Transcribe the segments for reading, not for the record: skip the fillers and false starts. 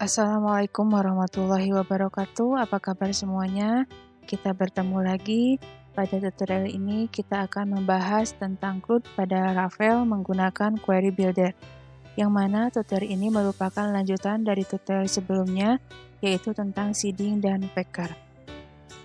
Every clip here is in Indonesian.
Assalamualaikum warahmatullahi wabarakatuh. Apa kabar semuanya? Kita bertemu lagi. Pada tutorial ini kita akan membahas tentang CRUD pada Laravel menggunakan Query Builder, yang mana tutorial ini merupakan lanjutan dari tutorial sebelumnya, yaitu tentang seeding dan packer.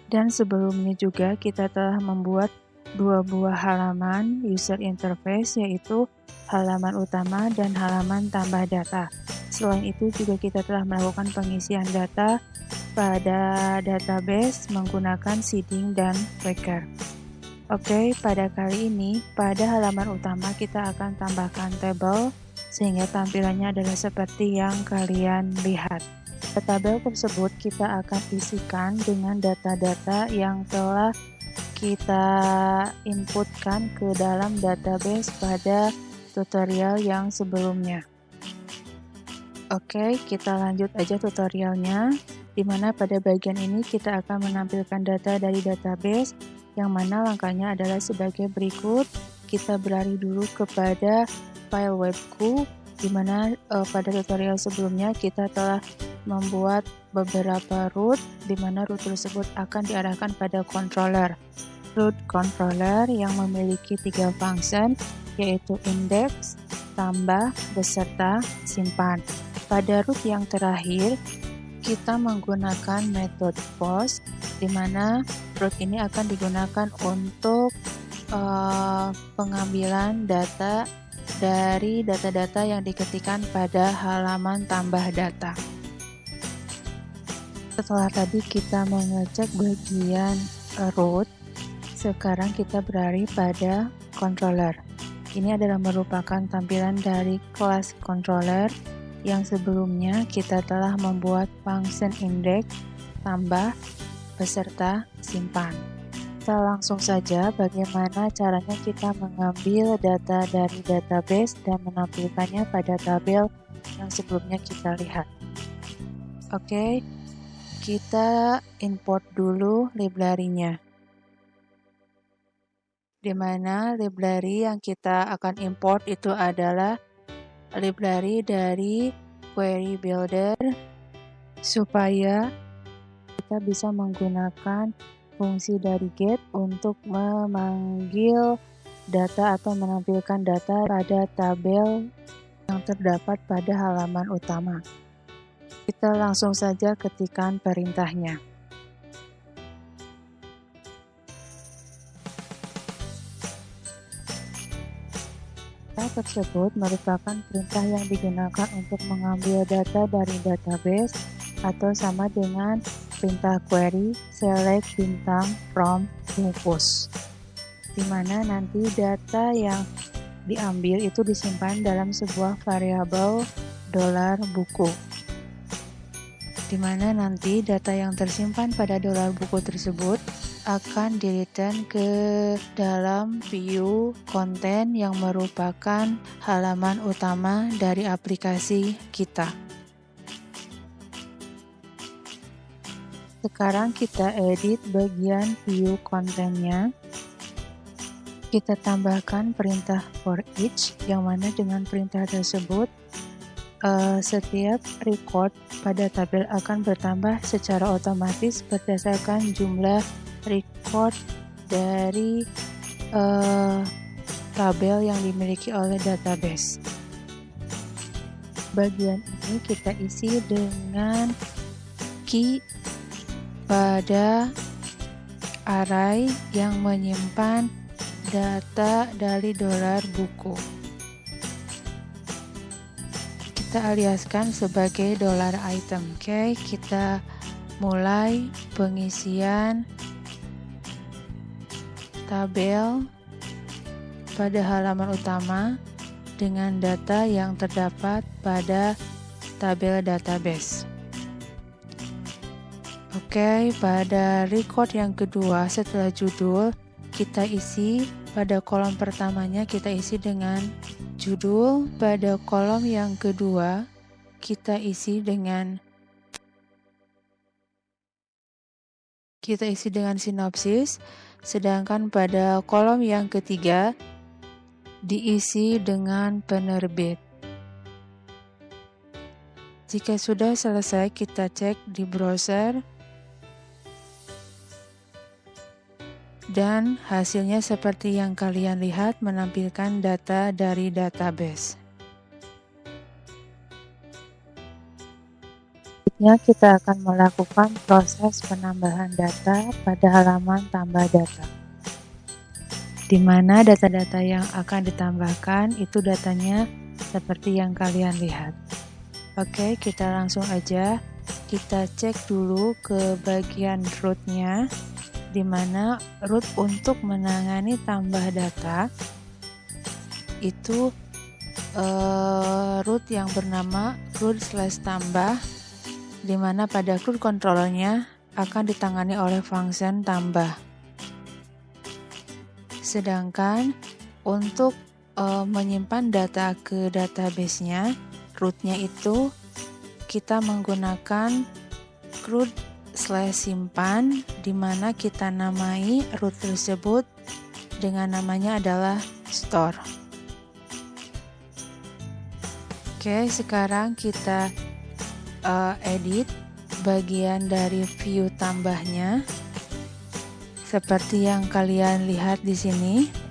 Dan sebelumnya juga kita telah membuat dua buah halaman user interface, yaitu halaman utama dan halaman tambah data. Selain itu juga kita telah melakukan pengisian data pada database menggunakan seeding dan packer. Oke, pada kali ini pada halaman utama kita akan tambahkan tabel sehingga tampilannya adalah seperti yang kalian lihat. Tabel tersebut kita akan isikan dengan data-data yang telah kita inputkan ke dalam database pada tutorial yang sebelumnya. Oke, kita lanjut aja tutorialnya, di mana pada bagian ini kita akan menampilkan data dari database, yang mana langkahnya adalah sebagai berikut. Kita beralih dulu kepada file webku, di mana pada tutorial sebelumnya kita telah membuat beberapa root, di mana root tersebut akan diarahkan pada controller. Root controller yang memiliki 3 function, yaitu index, tambah, beserta, simpan. Pada root yang terakhir, kita menggunakan metode post, di mana root ini akan digunakan untuk pengambilan data dari data-data yang diketikkan pada halaman tambah data. Setelah tadi kita mengecek bagian root, sekarang kita beralih pada controller. Ini adalah merupakan tampilan dari kelas controller yang sebelumnya kita telah membuat function index, tambah, beserta, simpan. Kita langsung saja bagaimana caranya kita mengambil data dari database dan menampilkannya pada tabel yang sebelumnya kita lihat. Oke, kita import dulu library-nya, di mana library yang kita akan import itu adalah library dari Query Builder, supaya kita bisa menggunakan fungsi dari get untuk memanggil data atau menampilkan data pada tabel yang terdapat pada halaman utama. Kita langsung saja ketikkan perintahnya. Perintah tersebut merupakan perintah yang digunakan untuk mengambil data dari database, atau sama dengan perintah query select bintang from books, di mana nanti data yang diambil itu disimpan dalam sebuah variabel $buku, di mana nanti data yang tersimpan pada $buku tersebut akan di-return ke dalam view konten yang merupakan halaman utama dari aplikasi kita. Sekarang kita edit bagian view kontennya. Kita tambahkan perintah for each, yang mana dengan perintah tersebut setiap record pada tabel akan bertambah secara otomatis berdasarkan jumlah record dari tabel yang dimiliki oleh database. Bagian ini kita isi dengan key pada array yang menyimpan data dari $buku. Kita aliaskan sebagai $item. Oke, kita mulai pengisian tabel pada halaman utama dengan data yang terdapat pada tabel database. Oke, pada record yang kedua setelah judul, kita isi pada kolom pertamanya kita isi dengan judul, pada kolom yang kedua kita isi dengan sinopsis, sedangkan pada kolom yang ketiga diisi dengan penerbit. Jika sudah selesai, kita cek di browser dan hasilnya seperti yang kalian lihat, menampilkan data dari database. Selanjutnya kita akan melakukan proses penambahan data pada halaman tambah data, di mana data-data yang akan ditambahkan itu datanya seperti yang kalian lihat. Oke, kita langsung aja. Kita cek dulu ke bagian root-nya, di mana root untuk menangani tambah data itu root yang bernama root/tambah, di mana pada root controllernya akan ditangani oleh function tambah. Sedangkan untuk menyimpan data ke database-nya, root-nya itu kita menggunakan root/simpan, di mana kita namai root tersebut dengan namanya adalah store. Oke, sekarang kita edit bagian dari view tambahnya seperti yang kalian lihat di sini.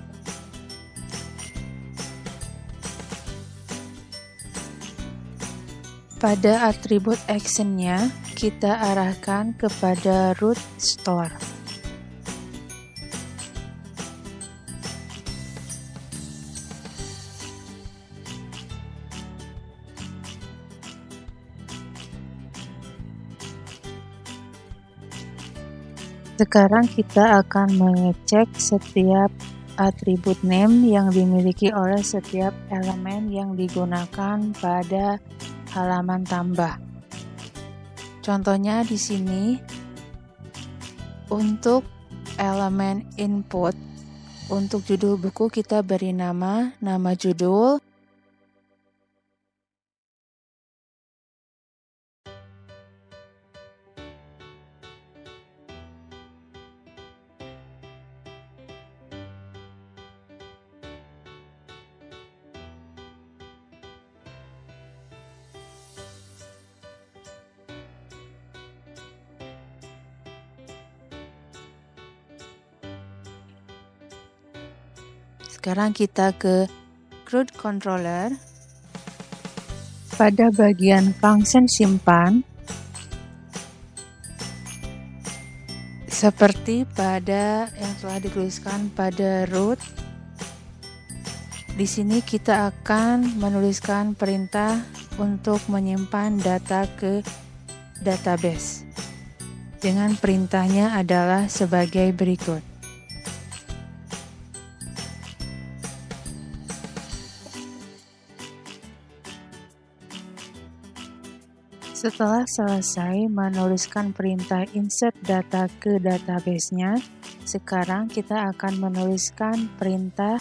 Pada atribut action-nya, kita arahkan kepada root store. Sekarang kita akan mengecek setiap atribut name yang dimiliki oleh setiap elemen yang digunakan pada halaman tambah. Contohnya di sini untuk elemen input, untuk judul buku kita beri nama judul. Sekarang kita ke CRUD controller. Pada bagian function simpan, seperti pada yang telah dituliskan pada root, di sini kita akan menuliskan perintah untuk menyimpan data ke database. Dengan perintahnya adalah sebagai berikut. Setelah selesai menuliskan perintah insert data ke database-nya, sekarang kita akan menuliskan perintah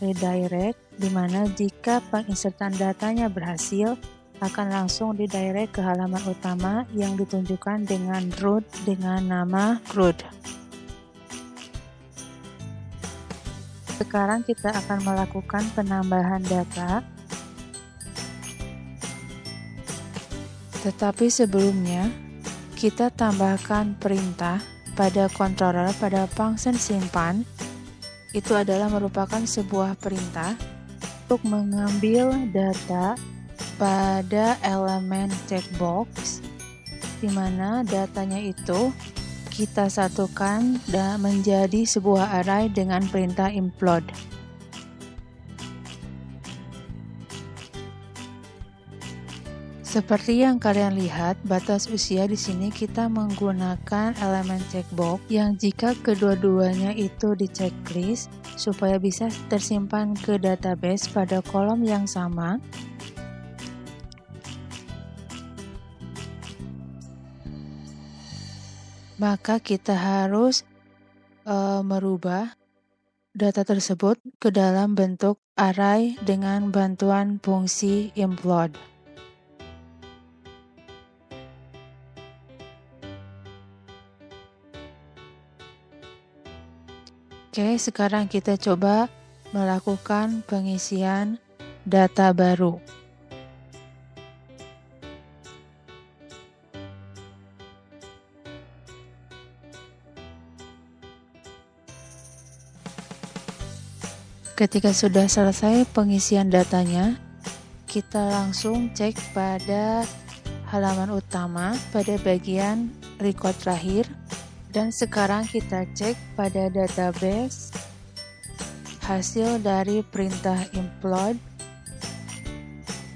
redirect, di mana jika penginsertan datanya berhasil, akan langsung didirect ke halaman utama yang ditunjukkan dengan root dengan nama CRUD. Sekarang kita akan melakukan penambahan data. Tetapi sebelumnya, kita tambahkan perintah pada controller pada function simpan. Itu adalah merupakan sebuah perintah untuk mengambil data pada elemen checkbox, di mana datanya itu kita satukan dan menjadi sebuah array dengan perintah implode. Seperti yang kalian lihat, batas usia di sini kita menggunakan elemen checkbox yang jika kedua-duanya itu di checklist supaya bisa tersimpan ke database pada kolom yang sama. Maka kita harus merubah data tersebut ke dalam bentuk array dengan bantuan fungsi implode. Oke, sekarang kita coba melakukan pengisian data baru. Ketika sudah selesai pengisian datanya, kita langsung cek pada halaman utama pada bagian record terakhir. Dan sekarang kita cek pada database hasil dari perintah implode.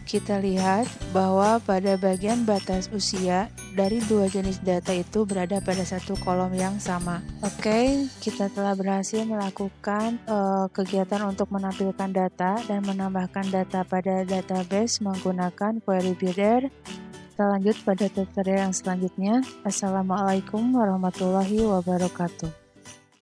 Kita lihat bahwa pada bagian batas usia dari dua jenis data itu berada pada satu kolom yang sama. Oke, kita telah berhasil melakukan kegiatan untuk menampilkan data dan menambahkan data pada database menggunakan query builder. Kita lanjut pada tutorial yang selanjutnya. Assalamualaikum warahmatullahi wabarakatuh.